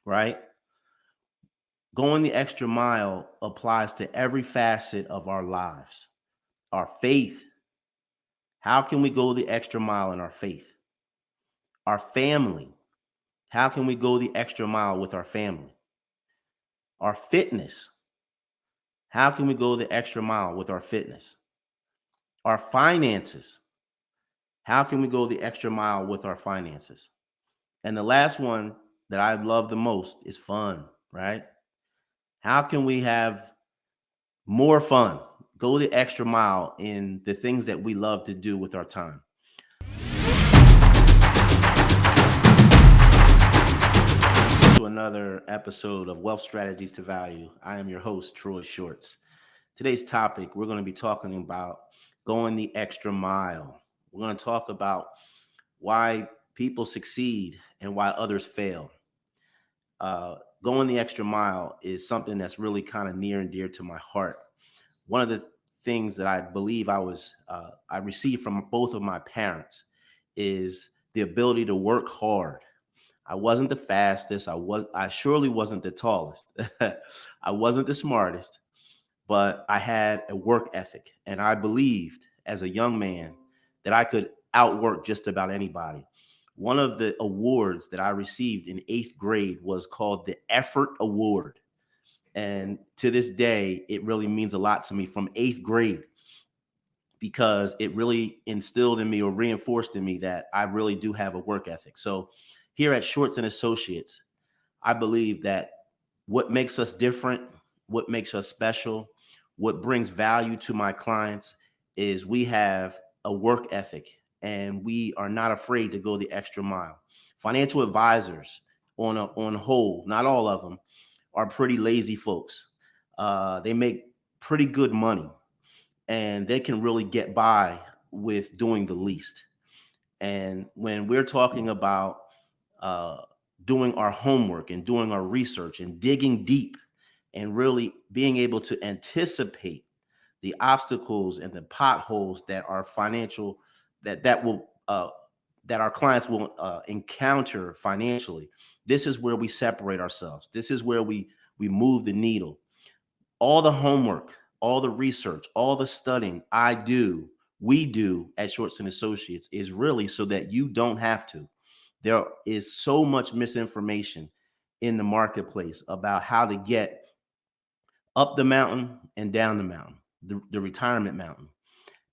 right? Going the extra mile applies to every facet of our lives. Our faith. How can we go the extra mile in our faith? Our family. How can we go the extra mile with our family? Our fitness. How can we go the extra mile with our fitness? Our finances. How can we go the extra mile with our finances? And the last one that I love the most is fun, right? How can we have more fun? Go the extra mile in the things that we love to do with our time. To another episode of Wealth Strategies to Value. I am your host, Troy Shorts. Today's topic, we're going to be talking about going the extra mile. We're going to talk about why people succeed and why others fail. Going the extra mile is something that's really kind of near and dear to my heart. One of the things that I believe I received from both of my parents is the ability to work hard. I wasn't the fastest. I surely wasn't the tallest. I wasn't the smartest, but I had a work ethic. And I believed as a young man that I could outwork just about anybody. One of the awards that I received in eighth grade was called the Effort Award. And to this day, it really means a lot to me from eighth grade because it really instilled in me or reinforced in me that I really do have a work ethic. So here at Shorts and Associates, I believe that what makes us different, what makes us special, what brings value to my clients is we have a work ethic and we are not afraid to go the extra mile. Financial advisors on whole, not all of them, are pretty lazy folks. They make pretty good money and they can really get by with doing the least. And when we're talking about uh, doing our homework and doing our research and digging deep and really being able to anticipate the obstacles and the potholes that our financial that will that our clients will encounter financially. This is where we separate ourselves. This is where we move the needle. All the homework, all the research, all the studying we do at Shorts and Associates is really so that you don't have to. There is so much misinformation in the marketplace about how to get up the mountain and down the mountain, the retirement mountain.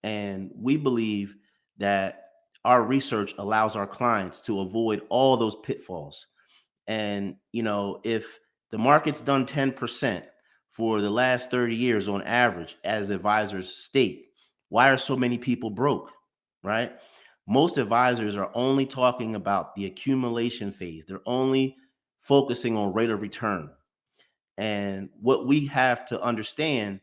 And we believe that our research allows our clients to avoid all those pitfalls. And, if the market's done 10% for the last 30 years on average, as advisors state, why are so many people broke, right? Most advisors are only talking about the accumulation phase. They're only focusing on rate of return. And what we have to understand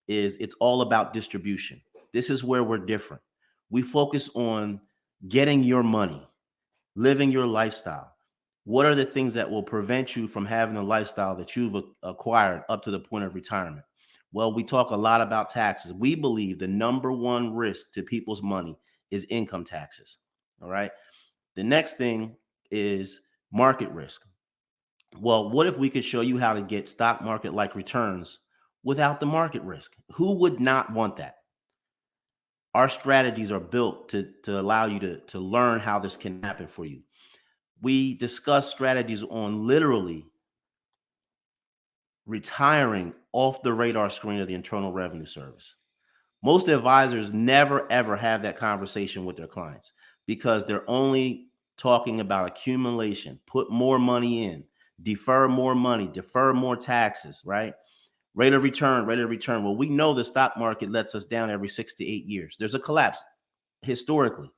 is it's all about distribution. This is where we're different. We focus on getting your money, living your lifestyle. What are the things that will prevent you from having the lifestyle that you've acquired up to the point of retirement? Well, we talk a lot about taxes. We believe the number one risk to people's money is income taxes. All right. The next thing is market risk. Well, what if we could show you how to get stock market like returns without the market risk? Who would not want that? Our strategies are built to allow you to learn how this can happen for you. We discuss strategies on literally retiring off the radar screen of the Internal Revenue Service. Most advisors never, ever have that conversation with their clients because they're only talking about accumulation, put more money in, defer more money, defer more taxes, right? Rate of return, rate of return. Well, we know the stock market lets us down every 6 to 8 years. There's a collapse historically.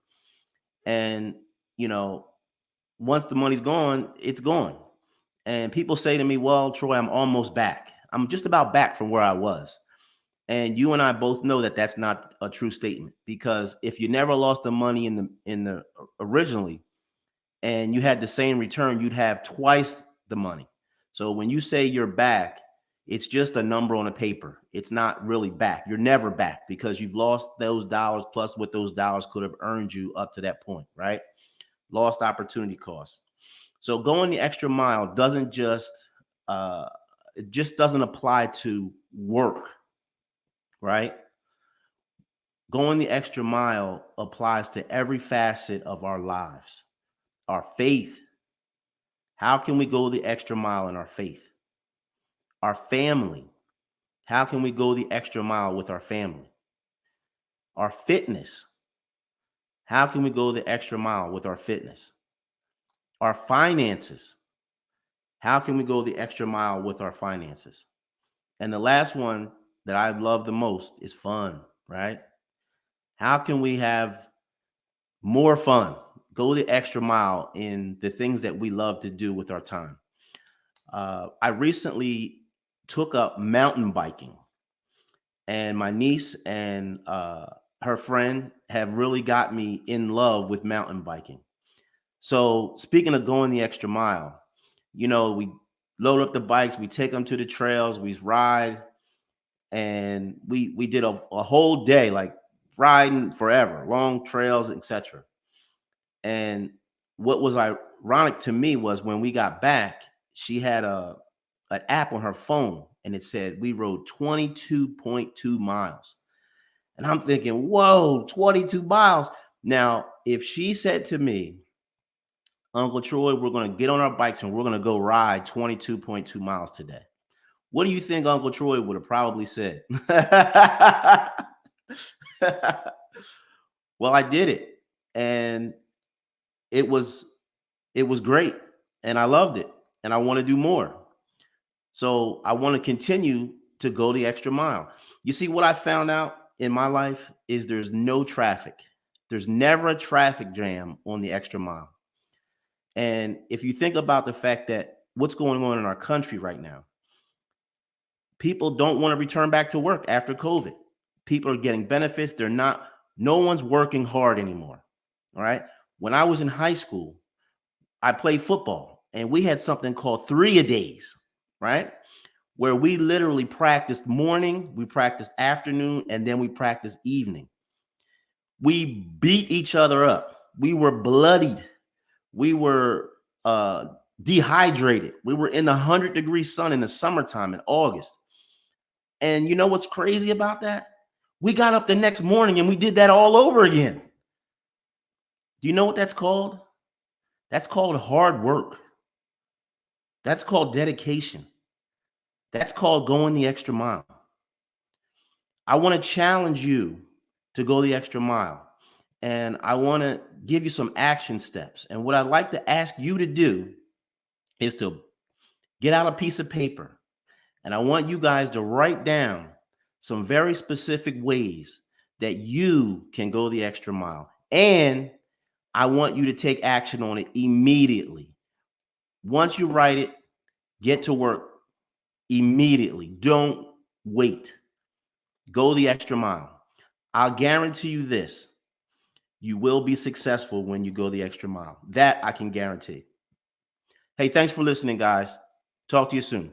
And, once the money's gone, it's gone. And people say to me, well, Troy, I'm almost back. I'm just about back from where I was. And you and I both know that that's not a true statement because if you never lost the money in the originally and you had the same return, you'd have twice the money. So when you say you're back, it's just a number on a paper. It's not really back. You're never back because you've lost those dollars plus what those dollars could have earned you up to that point, right? Lost opportunity cost. So going the extra mile doesn't just it just doesn't apply to work, right? Going the extra mile applies to every facet of our lives. Our faith. How can we go the extra mile in our faith? Our family. How can we go the extra mile with our family? Our fitness. How can we go the extra mile with our fitness? Our finances. How can we go the extra mile with our finances? And the last one that I love the most is fun, right? How can we have more fun? Go the extra mile in the things that we love to do with our time. I recently took up mountain biking, and my niece and her friend have really got me in love with mountain biking. So speaking of going the extra mile, we load up the bikes, we take them to the trails, we ride, and we did a whole day, like riding forever, long trails, etc. And what was ironic to me was when we got back, she had an app on her phone, and it said we rode 22.2 miles. And I'm thinking, whoa, 22 miles. Now, if she said to me, Uncle Troy, we're going to get on our bikes and we're going to go ride 22.2 miles today, what do you think Uncle Troy would have probably said? Well, I did it, and it was great, and I loved it, and I want to do more. So I want to continue to go the extra mile. You see, what I found out in my life is there's no traffic. There's never a traffic jam on the extra mile. And if you think about the fact that what's going on in our country right now, people don't want to return back to work after COVID. People are getting benefits. No one's working hard anymore. All right. When I was in high school, I played football, and we had something called 3-a-days, right? Where we literally practiced morning, we practiced afternoon, and then we practiced evening. We beat each other up. We were bloodied. We were dehydrated. We were in the 100-degree sun in the summertime in August. And you know what's crazy about that? We got up the next morning and we did that all over again. Do you know what that's called? That's called hard work. That's called dedication. That's called going the extra mile. I want to challenge you to go the extra mile. And I want to give you some action steps. And what I'd like to ask you to do is to get out a piece of paper. And I want you guys to write down some very specific ways that you can go the extra mile. And I want you to take action on it immediately. Once you write it, get to work immediately. Don't wait. Go the extra mile. I'll guarantee you this. You will be successful when you go the extra mile. That I can guarantee. Hey, thanks for listening, guys. Talk to you soon.